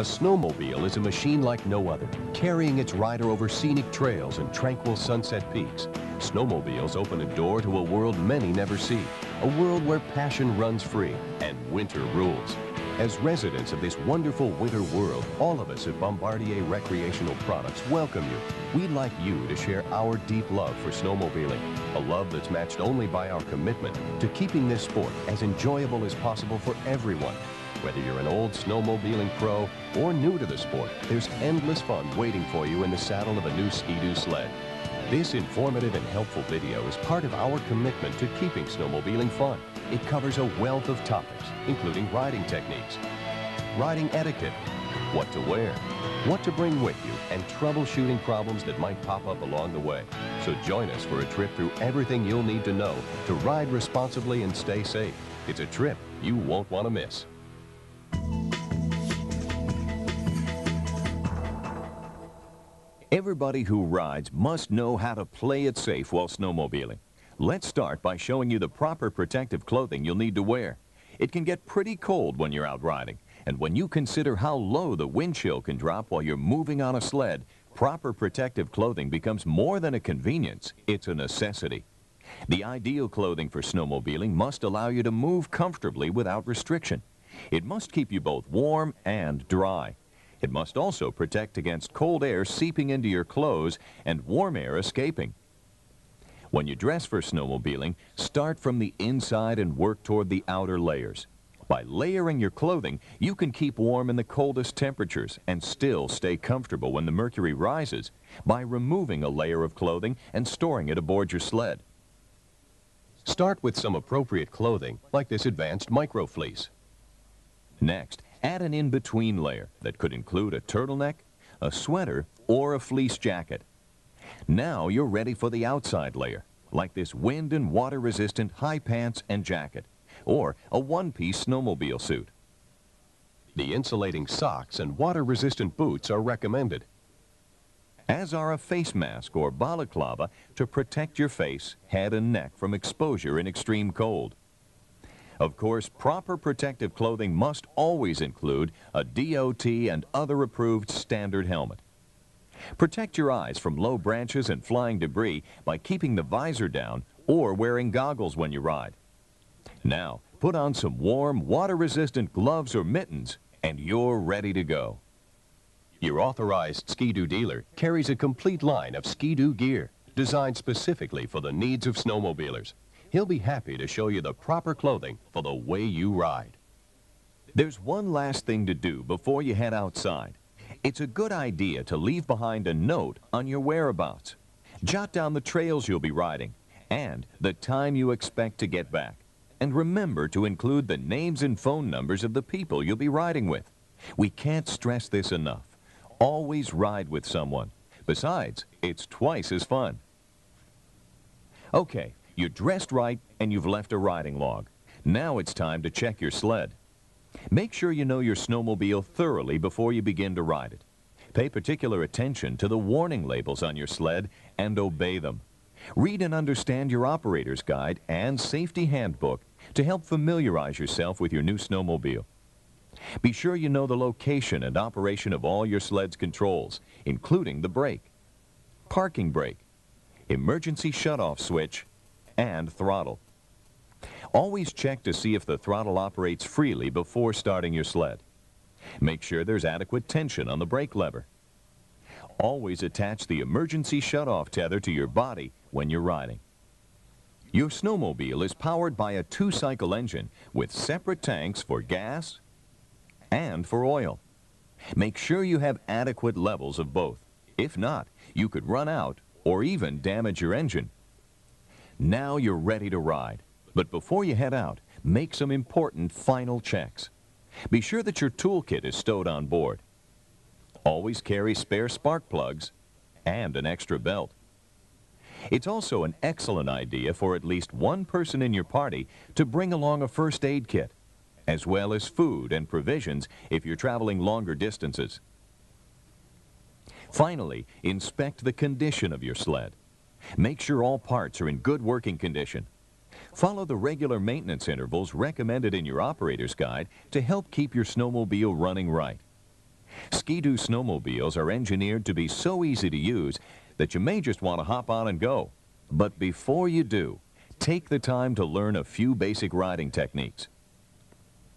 A snowmobile is a machine like no other, carrying its rider over scenic trails and tranquil sunset peaks. Snowmobiles open a door to a world many never see, a world where passion runs free and winter rules. As residents of this wonderful winter world, all of us at Bombardier Recreational Products welcome you. We'd like you to share our deep love for snowmobiling, a love that's matched only by our commitment to keeping this sport as enjoyable as possible for everyone. Whether you're an old snowmobiling pro or new to the sport, there's endless fun waiting for you in the saddle of a new Ski-Doo sled. This informative and helpful video is part of our commitment to keeping snowmobiling fun. It covers a wealth of topics, including riding techniques, riding etiquette, what to wear, what to bring with you, and troubleshooting problems that might pop up along the way. So join us for a trip through everything you'll need to know to ride responsibly and stay safe. It's a trip you won't want to miss. Everybody who rides must know how to play it safe while snowmobiling. Let's start by showing you the proper protective clothing you'll need to wear. It can get pretty cold when you're out riding, and when you consider how low the wind chill can drop while you're moving on a sled, proper protective clothing becomes more than a convenience, it's a necessity. The ideal clothing for snowmobiling must allow you to move comfortably without restriction. It must keep you both warm and dry. It must also protect against cold air seeping into your clothes and warm air escaping. When you dress for snowmobiling, start from the inside and work toward the outer layers. By layering your clothing, you can keep warm in the coldest temperatures and still stay comfortable when the mercury rises by removing a layer of clothing and storing it aboard your sled. Start with some appropriate clothing, like this advanced micro fleece. Next, add an in-between layer that could include a turtleneck, a sweater, or a fleece jacket. Now you're ready for the outside layer, like this wind and water-resistant high pants and jacket, or a one-piece snowmobile suit. The insulating socks and water-resistant boots are recommended, as are a face mask or balaclava to protect your face, head, and neck from exposure in extreme cold. Of course, proper protective clothing must always include a DOT and other approved standard helmet. Protect your eyes from low branches and flying debris by keeping the visor down or wearing goggles when you ride. Now, put on some warm, water-resistant gloves or mittens, and you're ready to go. Your authorized Ski-Doo dealer carries a complete line of Ski-Doo gear designed specifically for the needs of snowmobilers. He'll be happy to show you the proper clothing for the way you ride. There's one last thing to do before you head outside. It's a good idea to leave behind a note on your whereabouts. Jot down the trails you'll be riding and the time you expect to get back. And remember to include the names and phone numbers of the people you'll be riding with. We can't stress this enough. Always ride with someone. Besides, it's twice as fun. Okay. You're dressed right and you've left a riding log. Now it's time to check your sled. Make sure you know your snowmobile thoroughly before you begin to ride it. Pay particular attention to the warning labels on your sled and obey them. Read and understand your operator's guide and safety handbook to help familiarize yourself with your new snowmobile. Be sure you know the location and operation of all your sled's controls, including the brake, parking brake, emergency shutoff switch, and throttle. Always check to see if the throttle operates freely before starting your sled. Make sure there's adequate tension on the brake lever. Always attach the emergency shutoff tether to your body when you're riding. Your snowmobile is powered by a 2-cycle engine with separate tanks for gas and for oil. Make sure you have adequate levels of both. If not, you could run out or even damage your engine. Now you're ready to ride. But before you head out, make some important final checks. Be sure that your toolkit is stowed on board. Always carry spare spark plugs and an extra belt. It's also an excellent idea for at least one person in your party to bring along a first aid kit, as well as food and provisions if you're traveling longer distances. Finally, inspect the condition of your sled. Make sure all parts are in good working condition. Follow the regular maintenance intervals recommended in your operator's guide to help keep your snowmobile running right. Ski-Doo snowmobiles are engineered to be so easy to use that you may just want to hop on and go. But before you do, take the time to learn a few basic riding techniques.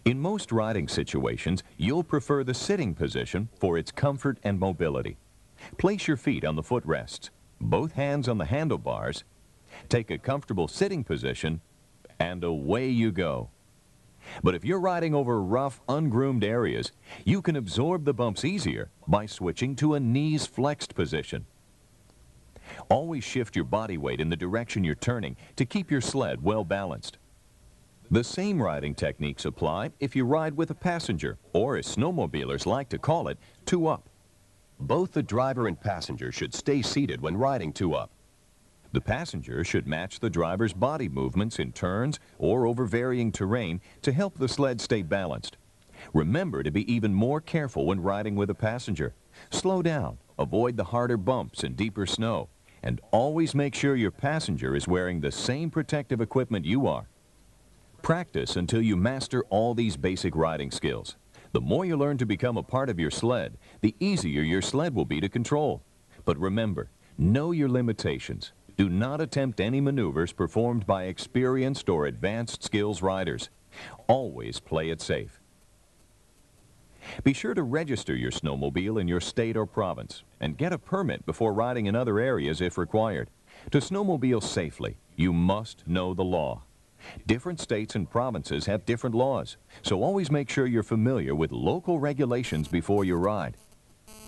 In most riding situations, you'll prefer the sitting position for its comfort and mobility. Place your feet on the footrests, both hands on the handlebars, take a comfortable sitting position, and away you go. But if you're riding over rough, ungroomed areas, you can absorb the bumps easier by switching to a knees flexed position. Always shift your body weight in the direction you're turning to keep your sled well balanced. The same riding techniques apply if you ride with a passenger, or as snowmobilers like to call it, two-up. Both the driver and passenger should stay seated when riding two-up. The passenger should match the driver's body movements in turns or over varying terrain to help the sled stay balanced. Remember to be even more careful when riding with a passenger. Slow down, avoid the harder bumps and deeper snow, and always make sure your passenger is wearing the same protective equipment you are. Practice until you master all these basic riding skills. The more you learn to become a part of your sled, the easier your sled will be to control. But remember, know your limitations. Do not attempt any maneuvers performed by experienced or advanced skills riders. Always play it safe. Be sure to register your snowmobile in your state or province and get a permit before riding in other areas if required. To snowmobile safely, you must know the law. Different states and provinces have different laws, so always make sure you're familiar with local regulations before you ride.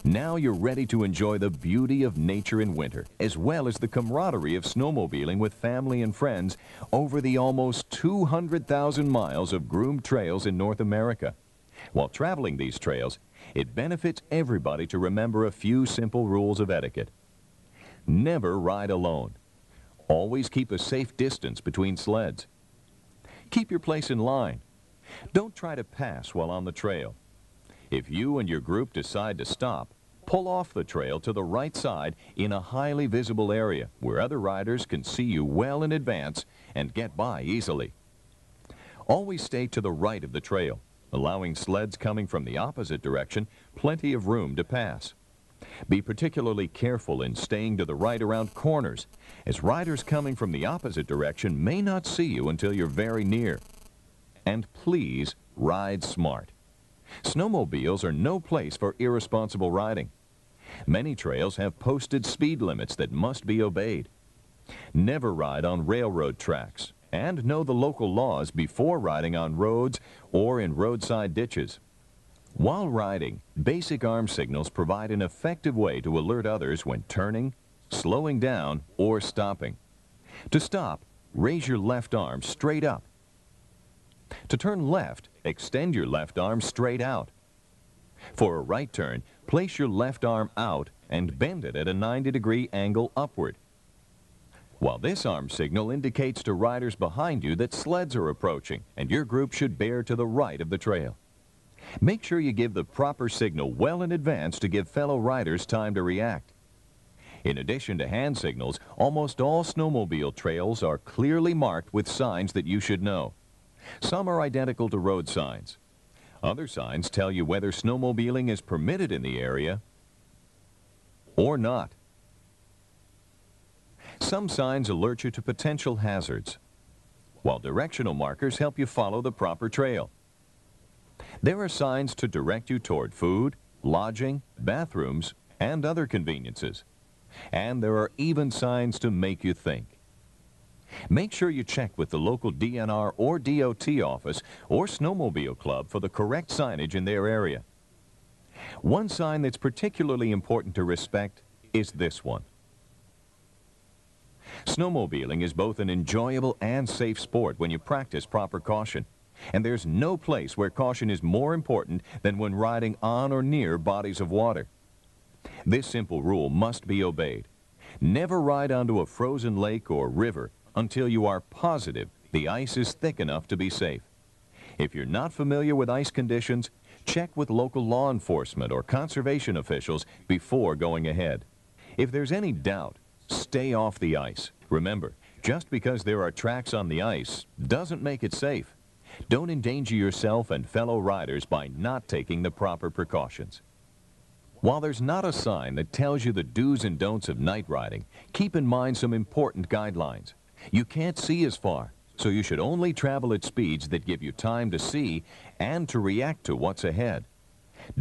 Now you're ready to enjoy the beauty of nature in winter, as well as the camaraderie of snowmobiling with family and friends over the almost 200,000 miles of groomed trails in North America. While traveling these trails, it benefits everybody to remember a few simple rules of etiquette. Never ride alone. Always keep a safe distance between sleds. Keep your place in line. Don't try to pass while on the trail. If you and your group decide to stop, pull off the trail to the right side in a highly visible area where other riders can see you well in advance and get by easily. Always stay to the right of the trail, allowing sleds coming from the opposite direction plenty of room to pass. Be particularly careful in staying to the right around corners, as riders coming from the opposite direction may not see you until you're very near. And please ride smart. Snowmobiles are no place for irresponsible riding. Many trails have posted speed limits that must be obeyed. Never ride on railroad tracks, and know the local laws before riding on roads or in roadside ditches. While riding, basic arm signals provide an effective way to alert others when turning, slowing down, or stopping. To stop, raise your left arm straight up. To turn left, extend your left arm straight out. For a right turn, place your left arm out and bend it at a 90-degree angle upward. While this arm signal indicates to riders behind you that sleds are approaching and your group should bear to the right of the trail. Make sure you give the proper signal well in advance to give fellow riders time to react. In addition to hand signals, almost all snowmobile trails are clearly marked with signs that you should know. Some are identical to road signs. Other signs tell you whether snowmobiling is permitted in the area or not. Some signs alert you to potential hazards, while directional markers help you follow the proper trail. There are signs to direct you toward food, lodging, bathrooms, and other conveniences. And there are even signs to make you think. Make sure you check with the local DNR or DOT office or snowmobile club for the correct signage in their area. One sign that's particularly important to respect is this one. Snowmobiling is both an enjoyable and safe sport when you practice proper caution. And there's no place where caution is more important than when riding on or near bodies of water. This simple rule must be obeyed. Never ride onto a frozen lake or river until you are positive the ice is thick enough to be safe. If you're not familiar with ice conditions, check with local law enforcement or conservation officials before going ahead. If there's any doubt, stay off the ice. Remember, just because there are tracks on the ice doesn't make it safe. Don't endanger yourself and fellow riders by not taking the proper precautions. While there's not a sign that tells you the do's and don'ts of night riding, keep in mind some important guidelines. You can't see as far, so you should only travel at speeds that give you time to see and to react to what's ahead.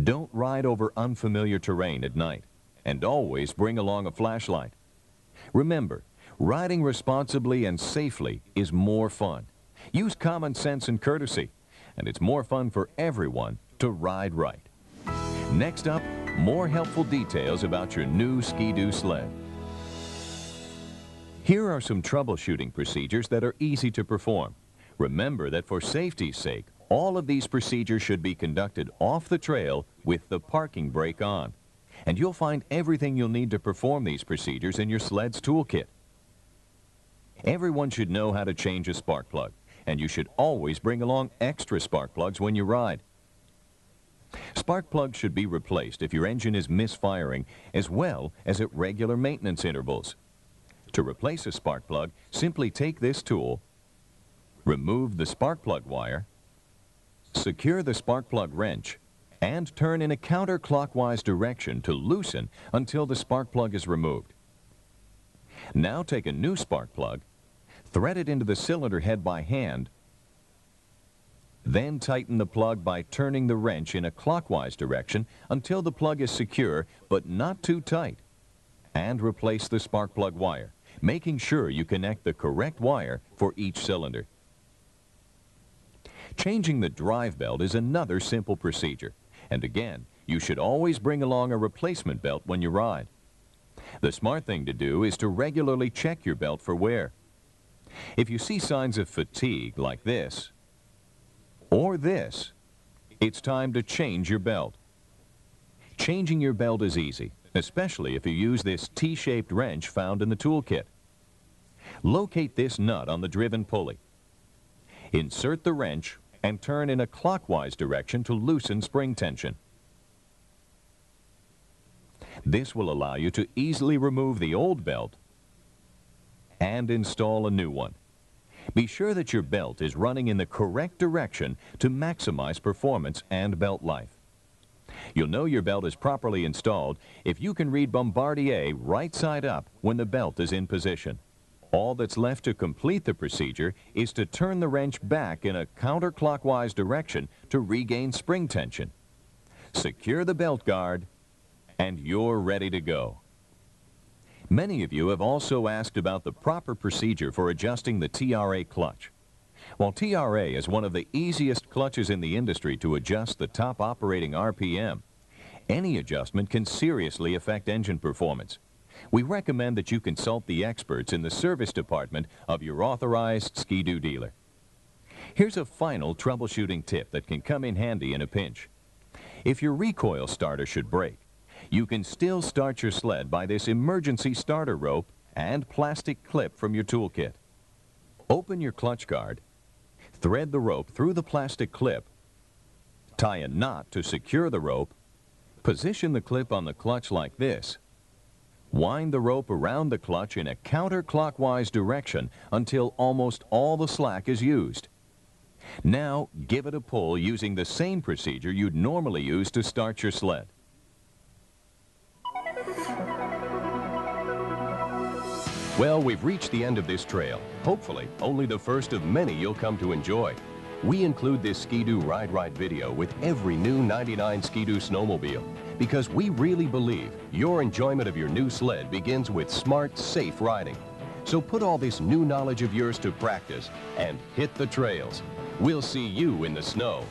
Don't ride over unfamiliar terrain at night, and always bring along a flashlight. Remember, riding responsibly and safely is more fun. Use common sense and courtesy, and it's more fun for everyone to ride right. Next up, more helpful details about your new Ski-Doo sled. Here are some troubleshooting procedures that are easy to perform. Remember that for safety's sake, all of these procedures should be conducted off the trail with the parking brake on. And you'll find everything you'll need to perform these procedures in your sled's toolkit. Everyone should know how to change a spark plug, and you should always bring along extra spark plugs when you ride. Spark plugs should be replaced if your engine is misfiring, as well as at regular maintenance intervals. To replace a spark plug, simply take this tool, remove the spark plug wire, secure the spark plug wrench, and turn in a counterclockwise direction to loosen until the spark plug is removed. Now take a new spark plug, thread it into the cylinder head by hand, then tighten the plug by turning the wrench in a clockwise direction until the plug is secure but not too tight, and replace the spark plug wire, making sure you connect the correct wire for each cylinder. Changing the drive belt is another simple procedure, and again, you should always bring along a replacement belt when you ride. The smart thing to do is to regularly check your belt for wear. If you see signs of fatigue like this, or this, it's time to change your belt. Changing your belt is easy, especially if you use this T-shaped wrench found in the toolkit. Locate this nut on the driven pulley. Insert the wrench and turn in a clockwise direction to loosen spring tension. This will allow you to easily remove the old belt and install a new one. Be sure that your belt is running in the correct direction to maximize performance and belt life. You'll know your belt is properly installed if you can read Bombardier right side up when the belt is in position. All that's left to complete the procedure is to turn the wrench back in a counterclockwise direction to regain spring tension. Secure the belt guard, and you're ready to go. Many of you have also asked about the proper procedure for adjusting the TRA clutch. While TRA is one of the easiest clutches in the industry to adjust the top operating RPM, any adjustment can seriously affect engine performance. We recommend that you consult the experts in the service department of your authorized Ski-Doo dealer. Here's a final troubleshooting tip that can come in handy in a pinch. If your recoil starter should break, you can still start your sled by this emergency starter rope and plastic clip from your toolkit. Open your clutch guard, thread the rope through the plastic clip, tie a knot to secure the rope, position the clip on the clutch like this, wind the rope around the clutch in a counterclockwise direction until almost all the slack is used. Now give it a pull using the same procedure you'd normally use to start your sled. Well, we've reached the end of this trail. Hopefully, only the first of many you'll come to enjoy. We include this Ski-Doo Ride video with every new 99 Ski-Doo snowmobile because we really believe your enjoyment of your new sled begins with smart, safe riding. So put all this new knowledge of yours to practice and hit the trails. We'll see you in the snow.